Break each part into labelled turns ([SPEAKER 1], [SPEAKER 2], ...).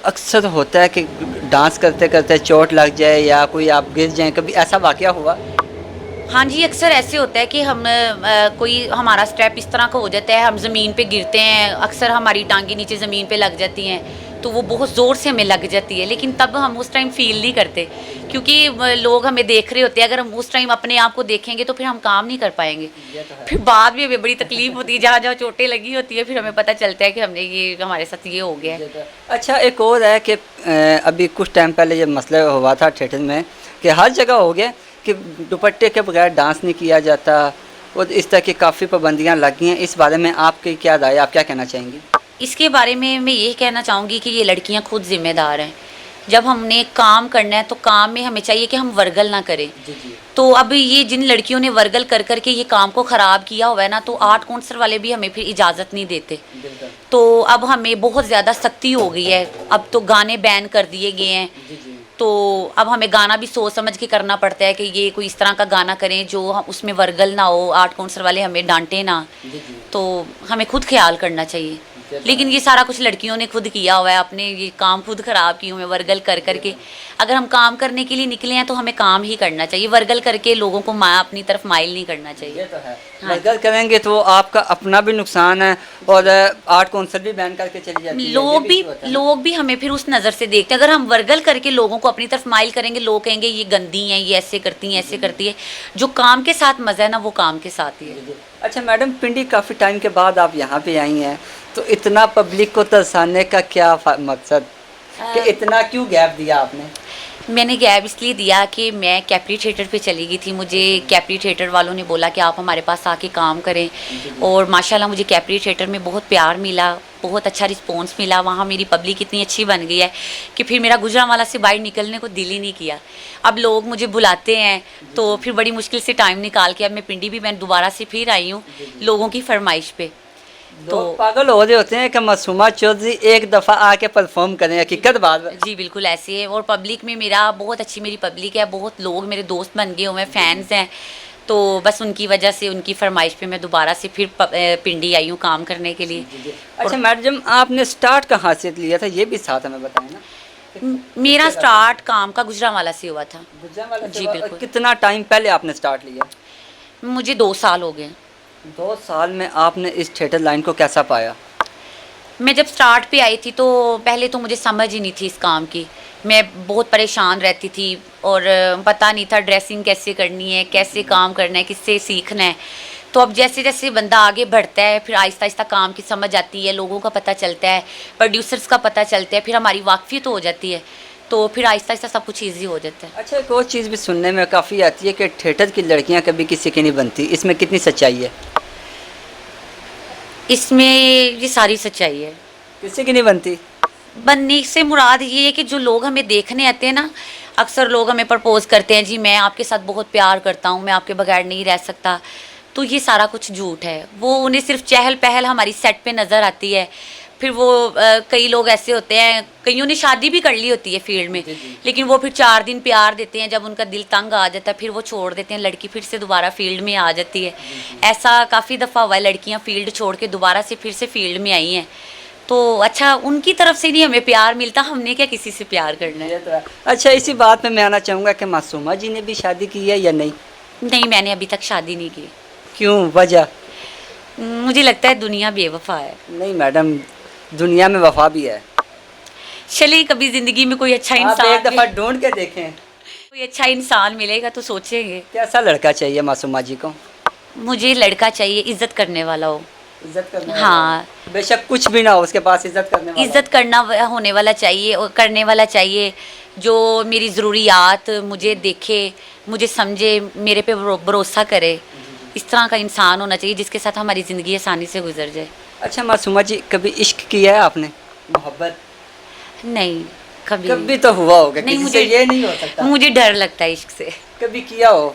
[SPEAKER 1] अक्सर होता है कि डांस करते करते चोट लग जाए या कोई आप गिर जाएं, कभी ऐसा वाकया हुआ?
[SPEAKER 2] हाँ जी, अक्सर ऐसे होता है कि हम कोई हमारा स्टेप इस तरह का हो जाता है, हम ज़मीन पे गिरते हैं, अक्सर हमारी टाँगें नीचे ज़मीन पे लग जाती हैं, तो वो बहुत ज़ोर से हमें लग जाती है, लेकिन तब हम उस टाइम फ़ील नहीं करते, क्योंकि लोग हमें देख रहे होते हैं। अगर हम उस टाइम अपने आप को देखेंगे तो फिर हम काम नहीं कर पाएँगे।
[SPEAKER 1] ये तो है।
[SPEAKER 2] फिर बाद में हमें बड़ी तकलीफ़ होती है, जहाँ-जहाँ चोटें लगी होती है, फिर हमें पता चलता है कि हमने ये हमारे साथ ये हो गया है।
[SPEAKER 1] ये तो है। अच्छा, एक और है कि अभी कुछ टाइम पहले ये मसला हुआ था थिएटर में कि हर जगह हो गया कि दुपट्टे के बगैर डांस नहीं किया जाता और इस तरह की काफ़ी पाबंदियां लगी हैं। इस बारे में आपकी क्या राय है, आप क्या कहना चाहेंगी?
[SPEAKER 2] इसके बारे में मैं ये कहना चाहूँगी कि ये लड़कियाँ खुद ज़िम्मेदार हैं। जब हमने काम करना है तो काम में हमें चाहिए कि हम वर्गल ना करें।
[SPEAKER 1] जी जी।
[SPEAKER 2] तो अब ये जिन लड़कियों ने वर्गल कर कर के ये काम को ख़राब किया हुआ है ना, तो आर्ट काउंसिल वाले भी हमें फिर इजाज़त नहीं देते।
[SPEAKER 1] बिल्कुल।
[SPEAKER 2] तो अब हमें बहुत ज़्यादा सख्ती हो गई है, अब तो गाने बैन कर दिए गए हैं।
[SPEAKER 1] जी जी।
[SPEAKER 2] तो अब हमें गाना भी सोच समझ के करना पड़ता है कि ये कोई इस तरह का गाना करें जो हम उसमें वर्गल ना हो, आर्ट काउंसिल वाले हमें डांटे ना।
[SPEAKER 1] जी जी।
[SPEAKER 2] तो हमें खुद ख्याल करना चाहिए।
[SPEAKER 1] ये तो
[SPEAKER 2] लेकिन
[SPEAKER 1] है।
[SPEAKER 2] ये सारा कुछ लड़कियों ने खुद किया हुआ है, अपने ये काम खुद ख़राब किए हुए हैं वर्गल कर कर के। अगर हम काम करने के लिए निकले हैं तो हमें काम ही करना चाहिए, वर्गल करके लोगों को अपनी तरफ माइल नहीं करना
[SPEAKER 1] ये
[SPEAKER 2] चाहिए।
[SPEAKER 1] तो है।
[SPEAKER 2] हाँ
[SPEAKER 1] वर्गल करेंगे तो आपका अपना भी नुकसान है और आर्ट काउंसिल भी बैन करके चली जाती है, ये
[SPEAKER 2] लोग
[SPEAKER 1] भी
[SPEAKER 2] भी
[SPEAKER 1] इशू होता है ना?
[SPEAKER 2] लोग भी हमें फिर उस नज़र से देखते हैं। अगर हम वर्गल करके लोगों को अपनी तरफ माइल करेंगे, लोग कहेंगे ये गंदी हैं, ये ऐसे करती हैं, ऐसे करती है। जो काम के साथ मज़ा है ना, वो काम के साथ ही है।
[SPEAKER 1] जी, जी। अच्छा मैडम, पिंडी काफ़ी टाइम के बाद आप यहाँ पे आई हैं, तो इतना पब्लिक को तरसाने का क्या मकसद, कि इतना क्यों गैप दिया आपने?
[SPEAKER 2] मैंने गैप इसलिए दिया कि मैं कैप्री थिएटर पे चली गई थी। मुझे कैप्री थिएटर वालों ने बोला कि आप हमारे पास आके काम करें,
[SPEAKER 1] जी, जी।
[SPEAKER 2] और माशाल्लाह मुझे कैप्री थिएटर में बहुत प्यार मिला, बहुत अच्छा रिस्पॉन्स मिला। वहाँ मेरी पब्लिक इतनी अच्छी बन गई है कि फिर मेरा गुजरांवाला से बाहर निकलने को दिल ही नहीं किया। अब लोग मुझे बुलाते हैं तो फिर बड़ी मुश्किल से टाइम निकाल के अब मैं पिंडी भी मैं दोबारा से फिर आई हूँ, लोगों की फरमाइश पे। तो
[SPEAKER 1] लोग पागल हो रहे होते हैं कि मासूमा चौधरी एक दफ़ा आके परफॉर्म करें, हकीकत बात है।
[SPEAKER 2] जी बिल्कुल ऐसे है। और पब्लिक में मेरा बहुत अच्छी मेरी पब्लिक है, बहुत लोग मेरे दोस्त बन गए हुए हैं, फैंस हैं। तो बस उनकी वजह से, उनकी फरमाइश पे मैं दोबारा से फिर पिंडी आई हूँ काम करने के लिए।
[SPEAKER 1] जी, जी। अच्छा मैडम, आपने स्टार्ट कहाँ से लिया था, ये भी साथ हमें बताएं ना।
[SPEAKER 2] मेरा
[SPEAKER 1] किस जगह से?
[SPEAKER 2] स्टार्ट काम का गुजरांवाला से हुआ था।
[SPEAKER 1] गुजरांवाला से
[SPEAKER 2] जी
[SPEAKER 1] हुआ? और
[SPEAKER 2] बिल्कुल।
[SPEAKER 1] कितना टाइम पहले आपने स्टार्ट लिया?
[SPEAKER 2] मुझे 2 साल हो गए।
[SPEAKER 1] 2 साल में आपने इस थिएटर लाइन को कैसा पाया?
[SPEAKER 2] मैं जब स्टार्ट पे आई थी तो पहले तो मुझे समझ ही नहीं थी इस काम की। मैं बहुत परेशान रहती थी और पता नहीं था ड्रेसिंग कैसे करनी है, कैसे काम करना है, किससे सीखना है। तो अब जैसे जैसे बंदा आगे बढ़ता है फिर आहिस्ता आहिस्ता काम की समझ आती है, लोगों का पता चलता है, प्रोड्यूसर्स का पता चलता है, फिर हमारी वाकफियत तो हो जाती है, तो फिर आहिस्ता आहिस्ता सब कुछ ईजी हो जाता है।
[SPEAKER 1] अच्छा, एक और चीज़ भी सुनने में काफ़ी आती है कि थिएटर की लड़कियां कभी किसी की नहीं बनती, इसमें कितनी सच्चाई है?
[SPEAKER 2] इसमें ये सारी सच्चाई है।
[SPEAKER 1] किसी की नहीं बनती?
[SPEAKER 2] बनने से मुराद ये है कि जो लोग हमें देखने आते हैं ना, अक्सर लोग हमें प्रपोज करते हैं, जी मैं आपके साथ बहुत प्यार करता हूँ, मैं आपके बगैर नहीं रह सकता। तो ये सारा कुछ झूठ है। वो उन्हें सिर्फ चहल पहल हमारी सेट पे नज़र आती है। फिर वो कई लोग ऐसे होते हैं, कईयों ने शादी भी कर ली होती है फील्ड में,
[SPEAKER 1] जी, जी।
[SPEAKER 2] लेकिन वो फिर 4 दिन प्यार देते हैं, जब उनका दिल तंग आ जाता है फिर वो छोड़ देते हैं, लड़की फिर से दोबारा फील्ड में आ जाती है। ऐसा काफ़ी दफ़ा हुआ है, लड़कियां फील्ड छोड़ के दोबारा से फिर से फील्ड में आई हैं। तो अच्छा, उनकी तरफ से नहीं हमें प्यार मिलता, हमने क्या किसी से प्यार करना
[SPEAKER 1] ये
[SPEAKER 2] है।
[SPEAKER 1] तो है। अच्छा, इसी बात में मैं आना चाहूँगा कि मासूमा जी ने भी शादी की है या नहीं?
[SPEAKER 2] नहीं, मैंने अभी तक शादी नहीं की।
[SPEAKER 1] क्यों, वजह?
[SPEAKER 2] मुझे लगता है दुनिया बेवफा है।
[SPEAKER 1] नहीं मैडम, दुनिया में वफा भी है।
[SPEAKER 2] चलिए कभी ज़िंदगी में कोई अच्छा
[SPEAKER 1] आप एक
[SPEAKER 2] इंसान
[SPEAKER 1] दफ़ा ढूंढ के देखें।
[SPEAKER 2] कोई अच्छा इंसान मिलेगा तो सोचेंगे।
[SPEAKER 1] कैसा लड़का चाहिए मासूमा जी को?
[SPEAKER 2] मुझे लड़का चाहिए इज़्ज़त करने वाला हो।
[SPEAKER 1] इज्जत करने वाला
[SPEAKER 2] हाँ,
[SPEAKER 1] हो। बेशक कुछ भी ना हो, उसके पास इज्जत करने वाला
[SPEAKER 2] इज़्ज़त करना होने वाला चाहिए और करने वाला चाहिए, जो मेरी ज़रूरियात मुझे देखे, मुझे समझे, मेरे पे भरोसा करे। इस तरह का इंसान होना चाहिए जिसके साथ हमारी ज़िंदगी आसानी से गुजर जाए।
[SPEAKER 1] हो। अच्छा मासूमा जी, कभी इश्क किया है आपने? मोहब्बत
[SPEAKER 2] नहीं, कभी नहीं।
[SPEAKER 1] कभी तो हुआ होगा,
[SPEAKER 2] नहीं,
[SPEAKER 1] किसी से ये नहीं हो सकता।
[SPEAKER 2] मुझे डर लगता है इश्क से।
[SPEAKER 1] कभी किया हो?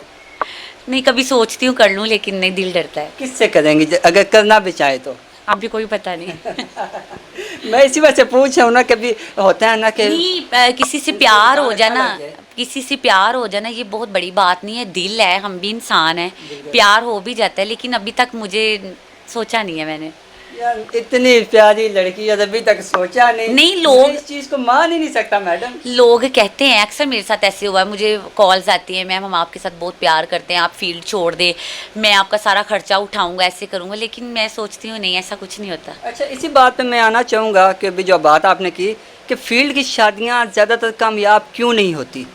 [SPEAKER 2] नहीं, कभी सोचती हूँ कर लूँ, लेकिन नहीं, दिल डरता है।
[SPEAKER 1] किससे करेंगी अगर करना भी चाहे तो?
[SPEAKER 2] अभी कोई पता नहीं।
[SPEAKER 1] मैं इसी वजह से पूछ रहा हूँ ना, कभी होता है ना कि
[SPEAKER 2] नहीं, किसी से
[SPEAKER 1] इंसान
[SPEAKER 2] प्यार हो
[SPEAKER 1] अच्छा
[SPEAKER 2] जाना,
[SPEAKER 1] लग जाए।
[SPEAKER 2] किसी से प्यार हो जाना ये बहुत बड़ी बात नहीं है। दिल है, हम भी इंसान हैं,
[SPEAKER 1] बिल्कुल।
[SPEAKER 2] प्यार हो भी जाता है, लेकिन अभी तक मुझे सोचा नहीं है मैंने।
[SPEAKER 1] यार इतनी प्यारी लड़की है, अभी तक सोचा नहीं।
[SPEAKER 2] नहीं, लोग-
[SPEAKER 1] मैं इस चीज को मान ही नहीं सकता मैडम।
[SPEAKER 2] लोग कहते हैं, अक्सर मेरे साथ ऐसे हुआ है, मुझे कॉल्स आती हैं, मैम हम आपके साथ बहुत प्यार करते हैं, आप फील्ड छोड़ दे, मैं आपका सारा खर्चा उठाऊंगा, ऐसे करूंगा। लेकिन मैं सोचती हूँ नहीं, ऐसा कुछ नहीं होता।
[SPEAKER 1] अच्छा, इसी बात पे मैं आना चाहूँगा कि अभी जो बात आपने की कि फील्ड की शादियाँ ज़्यादातर कामयाब क्यों नहीं होती,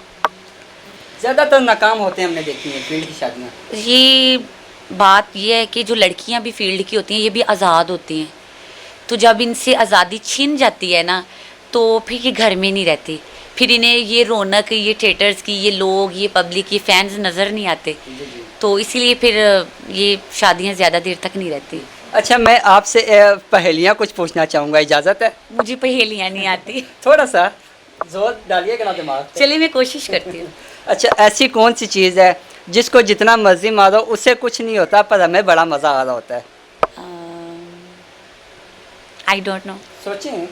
[SPEAKER 1] ज़्यादातर नाकाम होते हैं, हमने देखी है फील्ड की शादियाँ।
[SPEAKER 2] ये बात ये है कि जो लड़कियां भी फील्ड की होती हैं ये भी आज़ाद होती हैं, तो जब इनसे आज़ादी छिन जाती है ना, तो फिर ये घर में नहीं रहती, फिर इन्हें ये रौनक, ये थिएटर्स की, ये लोग, ये पब्लिक, ये फैंस नज़र नहीं आते, तो इसीलिए फिर ये शादियां ज़्यादा देर तक नहीं रहती।
[SPEAKER 1] अच्छा, मैं आपसे पहेलियाँ कुछ पूछना चाहूँगा, इजाज़त है?
[SPEAKER 2] मुझे पहेलियां नहीं आती।
[SPEAKER 1] थोड़ा सा जोर डालिएगा ना दिमाग पे।
[SPEAKER 2] चलिए मैं कोशिश करती हूँ।
[SPEAKER 1] अच्छा, ऐसी कौन सी चीज़ है जिसको जितना मर्जी मारो उससे कुछ नहीं होता, पर हमें बड़ा मज़ा आ रहा होता है?
[SPEAKER 2] I don't know.
[SPEAKER 1] सोचें,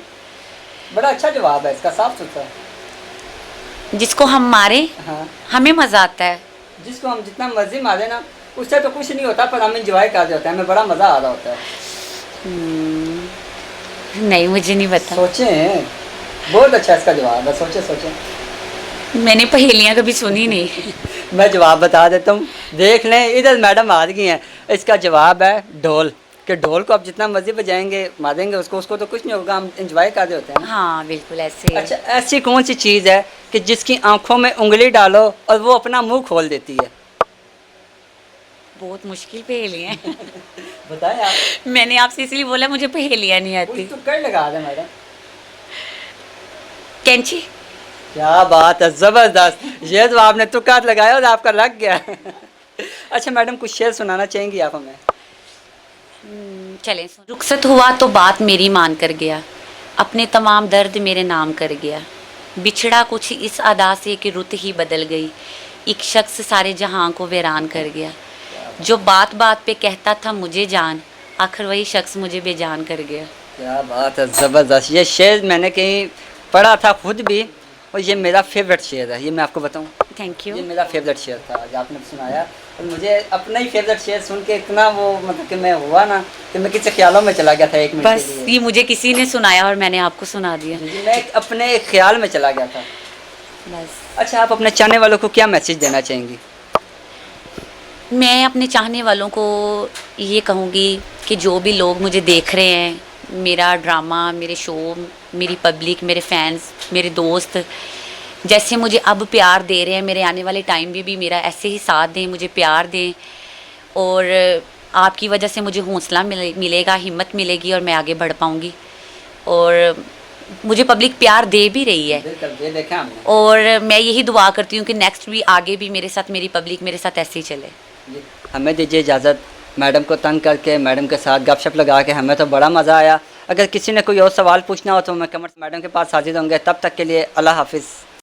[SPEAKER 1] बड़ा अच्छा जवाब है इसका, साफ सुथरा।
[SPEAKER 2] जिसको हम मारे
[SPEAKER 1] हाँ,
[SPEAKER 2] हमें मज़ा आता है।
[SPEAKER 1] जिसको हम जितना मर्जी मारे ना उससे तो कुछ नहीं होता, पर हम इंजॉय कर रहे होते हैं, हमें बड़ा मज़ा आ रहा होता है।
[SPEAKER 2] नहीं, मुझे नहीं पता।
[SPEAKER 1] सोचें, बहुत अच्छा इसका जवाब है, सोचें सोचें।
[SPEAKER 2] मैंने पहेलियां कभी सुनी नहीं।
[SPEAKER 1] मैं जवाब बता देता हूँ, देख लें, इधर मैडम आ गई हैं। इसका जवाब है ढोल, कि ढोल को आप जितना मर्जी बजाएंगे, मारेंगे उसको तो कुछ नहीं होगा, हम इंजॉय कर रहे होते हैं।
[SPEAKER 2] हाँ बिल्कुल ऐसे ही है।
[SPEAKER 1] अच्छा, ऐसी कौन सी चीज़ है कि जिसकी आंखों में उंगली डालो और वो अपना मुंह खोल देती है?
[SPEAKER 2] बहुत मुश्किल पहेलियां हैं।
[SPEAKER 1] बताएं आप।
[SPEAKER 2] मैंने आपसे इसलिए बोला मुझे पहेलियां नहीं आती।
[SPEAKER 1] कुछ तो कर लगा दे मैडम।
[SPEAKER 2] कैंची।
[SPEAKER 1] क्या बात है, ज़बरदस्त, ये तो आपने तुक्का लगाया और आपका लग गया। अच्छा मैडम, कुछ शेर सुनाना चाहेंगी आप हमें?
[SPEAKER 2] चलें। रुखसत हुआ तो बात मेरी मान कर गया, अपने तमाम दर्द मेरे नाम कर गया, बिछड़ा कुछ इस अदा से कि रुत ही बदल गई, एक शख्स सारे जहां को वीरान कर गया, जो बात बात पे कहता था मुझे जान, आखिर वही शख्स मुझे बेजान कर गया।
[SPEAKER 1] क्या बात है, ज़बरदस्त। ये शेर मैंने कहीं पढ़ा था खुद भी, और ये मेरा फेवरेट शेर है, ये मैं आपको बताऊं।
[SPEAKER 2] Thank you.
[SPEAKER 1] ये मेरा फेवरेट शेर था, आज आपने सुनाया, और मुझे अपना ही फेवरेट शेर सुन के इतना वो मतलब कि मैं हुआ ना कि मैं किसी ख्यालों में चला गया था एक मिनट
[SPEAKER 2] बस
[SPEAKER 1] के लिए।
[SPEAKER 2] ये मुझे किसी ने सुनाया और मैंने आपको सुना दिया।
[SPEAKER 1] जी, मैं अपने एक ख्याल में चला गया था।
[SPEAKER 2] बस
[SPEAKER 1] अच्छा, आप अपने चाहने वालों को क्या मैसेज देना चाहेंगी?
[SPEAKER 2] मैं अपने चाहने वालों को ये कहूँगी कि जो भी लोग मुझे देख रहे हैं, मेरा ड्रामा, मेरे शो, मेरी पब्लिक, मेरे फैंस, मेरे दोस्त जैसे मुझे अब प्यार दे रहे हैं, मेरे आने वाले टाइम में भी मेरा ऐसे ही साथ दें, मुझे प्यार दें, और आपकी वजह से मुझे हौसला मिलेगा, हिम्मत मिलेगी और मैं आगे बढ़ पाऊँगी। और मुझे पब्लिक प्यार दे भी रही है,
[SPEAKER 1] बिल्कुल, ये देखा हमने।
[SPEAKER 2] और मैं यही दुआ करती हूँ कि नेक्स्ट भी आगे भी मेरे साथ मेरी पब्लिक मेरे साथ ऐसे ही चले।
[SPEAKER 1] जी, हमें दीजिए इजाज़त। मैडम को तंग करके, मैडम के साथ गपशप लगा के हमें तो बड़ा मज़ा आया। अगर किसी ने कोई और सवाल पूछना हो तो मैं कमर्स मैडम के पास हाजिर होंगे। तब तक के लिए अल्लाह हाफिज़।